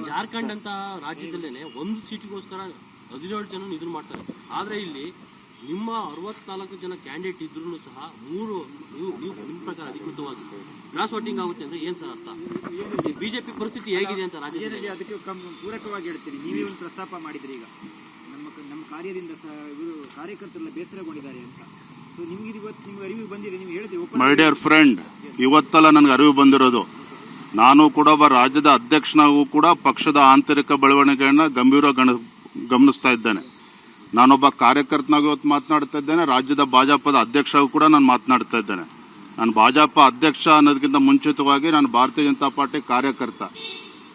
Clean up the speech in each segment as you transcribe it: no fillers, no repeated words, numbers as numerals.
ಜಾರ್ಖಂಡ್ ಅಂತ ರಾಜ್ಯದಲ್ಲೇನೆ ಒಂದು ಸೀಟಿಗೋಸ್ಕರ 17 ಜನ ಇದನ್ನ ಮಾಡ್ತಾರೆ. ಆದ್ರೆ ಇಲ್ಲಿ ನಿಮ್ಮ 64 ಜನ ಕ್ಯಾಂಡಿಡೇಟ್ ಇದ್ರೂ ಸಹ ನೀವು ನಿಮ್ಮ ಪ್ರಕಾರ ಅಧಿಕೃತವಾಗಿ ಕ್ರಾಸ್ ವೋಟಿಂಗ್ ಆಗುತ್ತೆ ಅಂದ್ರೆ ಏನ್ ಸರ್ ಅರ್ಥ? ಬಿಜೆಪಿ ಪರಿಸ್ಥಿತಿ ಹೇಗಿದೆ ಅಂತ ರಾಜ್ಯದಲ್ಲಿ ಅದಕ್ಕೆ ಪೂರಕವಾಗಿ ಹೇಳ್ತೀನಿ. ನೀವೇ ಒಂದು ಪ್ರಸ್ತಾಪ ಮಾಡಿದ್ರಿ, ಈಗ ನಮ್ಮ ಕಾರ್ಯದಿಂದ ಕಾರ್ಯಕರ್ತರೆಲ್ಲ ಬೇಸರಗೊಂಡಿದ್ದಾರೆ ಅಂತ. ಸೊ ನಿಮ್ಗೆ ಇವತ್ತು ನಿಮ್ಗೆ ಅರಿವು ಬಂದಿದೆ, ನೀವು ಹೇಳಿದ್ರಿ. ಮೈ ಡಿಯರ್ ಫ್ರೆಂಡ್, ಇವತ್ತೆಲ್ಲ ನನಗೆ ಅರಿವು ಬಂದಿರೋದು. ನಾನು ಕೂಡ ಒಬ್ಬ ರಾಜ್ಯದ ಅಧ್ಯಕ್ಷನಾಗೂ ಕೂಡ ಪಕ್ಷದ ಆಂತರಿಕ ಬೆಳವಣಿಗೆಯನ್ನು ಗಮನಿಸ್ತಾ ಇದ್ದೇನೆ. ನಾನೊಬ್ಬ ಕಾರ್ಯಕರ್ತನಾಗಿ ಇವತ್ತು ಮಾತನಾಡ್ತಾ ಇದ್ದೇನೆ. ರಾಜ್ಯದ ಭಾಜಪದ ಅಧ್ಯಕ್ಷಗೂ ಕೂಡ ನಾನು ಮಾತನಾಡ್ತಾ ಇದ್ದೇನೆ. ನಾನು ಭಾಜಪ ಅಧ್ಯಕ್ಷ ಅನ್ನೋದಕ್ಕಿಂತ ಮುಂಚಿತವಾಗಿ ನಾನು ಭಾರತೀಯ ಜನತಾ ಪಾರ್ಟಿ ಕಾರ್ಯಕರ್ತ.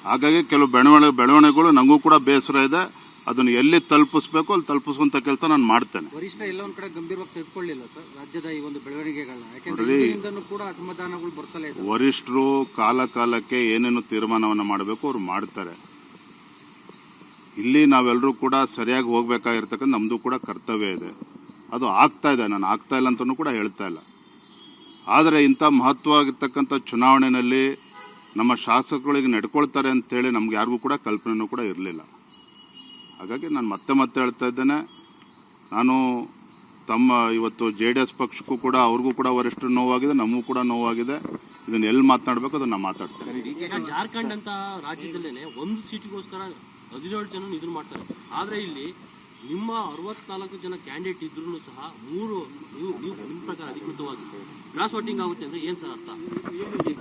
ಹಾಗಾಗಿ ಕೆಲವು ಬೆಳವಣಿಗೆಗಳು ನನಗೂ ಕೂಡ ಬೇಸರ ಇದೆ. ಅದನ್ನು ಎಲ್ಲಿ ತಲುಪಿಸ್ಬೇಕು ಅಲ್ಲಿ ತಲುಪಿಸುವಂತ ಕೆಲಸ ನಾನು ಮಾಡ್ತೇನೆ. ವರಿಷ್ಠ ಎಲ್ಲ ಒಂದ್ ಕಡೆ ಗಂಭೀರವಾಗಿ ತೆಗೆದುಕೊಳ್ಳಿಲ್ಲ ಸರ್ ರಾಜ್ಯದ ಈ ಒಂದು ಬೆಳವಣಿಗೆಗಳನ್ನ, ಯಾಕಂದ್ರೆ ಕೂಡ ಅಸಮಾಧಾನಗಳು ಬರ್ತಲೇ ಇದೆ. ವರಿಷ್ಠರು ಕಾಲಕ್ಕೆ ಏನೇನು ತೀರ್ಮಾನವನ್ನು ಮಾಡಬೇಕು ಅವ್ರು ಮಾಡ್ತಾರೆ. ಇಲ್ಲಿ ನಾವೆಲ್ಲರೂ ಕೂಡ ಸರಿಯಾಗಿ ಹೋಗ್ಬೇಕಾಗಿರ್ತಕ್ಕಂಥ ನಮ್ದು ಕೂಡ ಕರ್ತವ್ಯ ಇದೆ. ಅದು ಆಗ್ತಾ ಇದೆ, ನಾನು ಆಗ್ತಾ ಇಲ್ಲ ಅಂತಲೂ ಕೂಡ ಹೇಳ್ತಾ ಇಲ್ಲ. ಆದರೆ ಇಂಥ ಮಹತ್ವವಾಗಿರ್ತಕ್ಕಂಥ ಚುನಾವಣೆಯಲ್ಲಿ ನಮ್ಮ ಶಾಸಕರಿಗೆ ನಡ್ಕೊಳ್ತಾರೆ ಅಂತೇಳಿ ನಮ್ಗೆ ಯಾರಿಗೂ ಕೂಡ ಕಲ್ಪನೆಯೂ ಕೂಡ ಇರಲಿಲ್ಲ. ಹಾಗಾಗಿ ನಾನು ಮತ್ತೆ ಹೇಳ್ತಾ ಇದ್ದೇನೆ, ನಾನು ಇವತ್ತು JDS ಪಕ್ಷಕ್ಕೂ ಕೂಡ ಅವ್ರಿಗೂ ಕೂಡ ವರಿಷ್ಠರು ನೋವಾಗಿದೆ, ನಮಗೂ ಕೂಡ ನೋವಾಗಿದೆ. ಇದನ್ನ ಎಲ್ಲಿ ಮಾತನಾಡಬೇಕು ಅದನ್ನ ಮಾತಾಡ್ತೇನೆ. ಈಗ ಜಾರ್ಖಂಡ್ ಅಂತ ರಾಜ್ಯದಲ್ಲೇನೆ ಒಂದು ಸೀಟಿಗೋಸ್ಕರ 17 ಜನ ಇದನ್ನ ಮಾಡ್ತಾರೆ. ಆದ್ರೆ ಇಲ್ಲಿ ನಿಮ್ಮ 64 ಜನ ಕ್ಯಾಂಡಿಡೇಟ್ ಇದ್ರೂ ಸಹ ನೀವು ನಿಮ್ಮ ಪ್ರಕಾರ ಅಧಿಕೃತವಾಗಿ ಕ್ರಾಸ್ ವೋಟಿಂಗ್ ಆಗುತ್ತೆ ಅಂದ್ರೆ ಏನ್ ಸರ್ ಅರ್ಥ?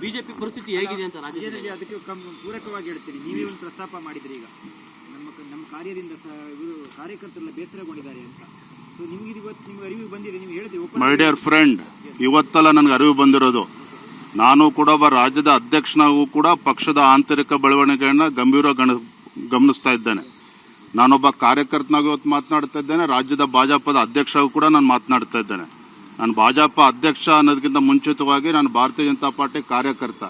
ಬಿಜೆಪಿ ಪರಿಸ್ಥಿತಿ ಹೇಗಿದೆ ಅಂತ ರಾಜ್ಯದಲ್ಲಿ ಅದಕ್ಕೆ ಪೂರಕವಾಗಿ ಹೇಳ್ತೀನಿ. ನೀವೇ ಒಂದು ಪ್ರಸ್ತಾಪ ಮಾಡಿದ್ರಿ, ಈಗ ನಮ್ಮ ಕಾರ್ಯದಿಂದ ಕಾರ್ಯಕರ್ತರೆಲ್ಲ ಬೇಸರಗೊಂಡಿದ್ದಾರೆ ಅಂತ. ಸೊ ನಿಮ್ಗೆ ಇವತ್ತು ನಿಮ್ಗೆ ಅರಿವು ಬಂದಿದೆ, ನೀವು ಹೇಳಿದ್ರಿ. ಮೈ ಡಿಯರ್ ಫ್ರೆಂಡ್, ಇವತ್ತೆಲ್ಲ ನನಗೆ ಅರಿವು ಬಂದಿರೋದು. ನಾನು ಕೂಡ ಒಬ್ಬ ರಾಜ್ಯದ ಅಧ್ಯಕ್ಷನಾಗೂ ಕೂಡ ಪಕ್ಷದ ಆಂತರಿಕ ಬೆಳವಣಿಗೆಯನ್ನು ಗಮನಿಸ್ತಾ ಇದ್ದೇನೆ. ನಾನೊಬ್ಬ ಕಾರ್ಯಕರ್ತನಾಗಿ ಇವತ್ತು ಮಾತನಾಡ್ತಾ ಇದ್ದೇನೆ. ರಾಜ್ಯದ ಭಾಜಪದ ಅಧ್ಯಕ್ಷಗೂ ಕೂಡ ನಾನು ಮಾತನಾಡ್ತಾ ಇದ್ದೇನೆ. ನಾನು ಭಾಜಪ ಅಧ್ಯಕ್ಷ ಅನ್ನೋದಕ್ಕಿಂತ ಮುಂಚಿತವಾಗಿ ನಾನು ಭಾರತೀಯ ಜನತಾ ಪಾರ್ಟಿ ಕಾರ್ಯಕರ್ತ.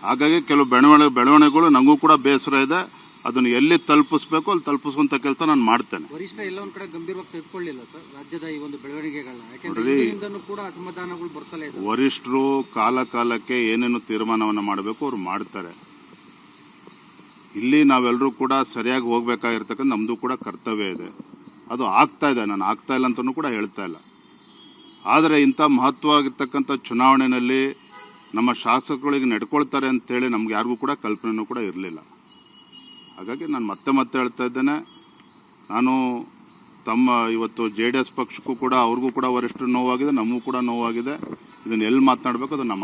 ಹಾಗಾಗಿ ಕೆಲವು ಬೆಳವಣಿಗೆಗಳು ನನಗೂ ಕೂಡ ಬೇಸರ ಇದೆ. ಅದನ್ನು ಎಲ್ಲಿ ತಲುಪಿಸ್ಬೇಕು ಅಲ್ಲಿ ತಲುಪಿಸುವಂತ ಕೆಲಸ ನಾನು ಮಾಡ್ತೇನೆ. ವರಿಷ್ಠ ಎಲ್ಲ ಒಂದ್ ಕಡೆ ಗಂಭೀರವಾಗಿ ತೆಗೆದುಕೊಳ್ಳಿಲ್ಲ ಸರ್ ರಾಜ್ಯದ ಈ ಒಂದು ಬೆಳವಣಿಗೆಗಳನ್ನ, ಯಾಕಂದ್ರೆ ಕೂಡ ಅಸಮಾಧಾನಗಳು ಬರ್ತಲೇ ಇದೆ. ವರಿಷ್ಠರು ಕಾಲಕ್ಕೆ ಏನೇನು ತೀರ್ಮಾನವನ್ನು ಮಾಡಬೇಕು ಅವ್ರು ಮಾಡ್ತಾರೆ. ಇಲ್ಲಿ ನಾವೆಲ್ಲರೂ ಕೂಡ ಸರಿಯಾಗಿ ಹೋಗ್ಬೇಕಾಗಿರ್ತಕ್ಕಂಥ ನಮ್ದು ಕೂಡ ಕರ್ತವ್ಯ ಇದೆ. ಅದು ಆಗ್ತಾ ಇದೆ, ನಾನು ಆಗ್ತಾ ಇಲ್ಲ ಅಂತಲೂ ಕೂಡ ಹೇಳ್ತಾ ಇಲ್ಲ. ಆದರೆ ಇಂಥ ಮಹತ್ವವಾಗಿರ್ತಕ್ಕಂಥ ಚುನಾವಣೆಯಲ್ಲಿ ನಮ್ಮ ಶಾಸಕರಿಗೆ ನಡ್ಕೊಳ್ತಾರೆ ಅಂತೇಳಿ ನಮ್ಗೆ ಯಾರಿಗೂ ಕೂಡ ಕಲ್ಪನೆಯೂ ಕೂಡ ಇರಲಿಲ್ಲ. ಹಾಗಾಗಿ ನಾನು ಮತ್ತೆ ಹೇಳ್ತಾ ಇದ್ದೇನೆ, ನಾನು ಇವತ್ತು JDS ಪಕ್ಷಕ್ಕೂ ಕೂಡ ಅವ್ರಿಗೂ ಕೂಡ ವರಿಷ್ಠರು ನೋವಾಗಿದೆ, ನಮಗೂ ಕೂಡ ನೋವಾಗಿದೆ. ಇದನ್ನ ಎಲ್ಲಿ ಮಾತನಾಡಬೇಕು ಅದನ್ನ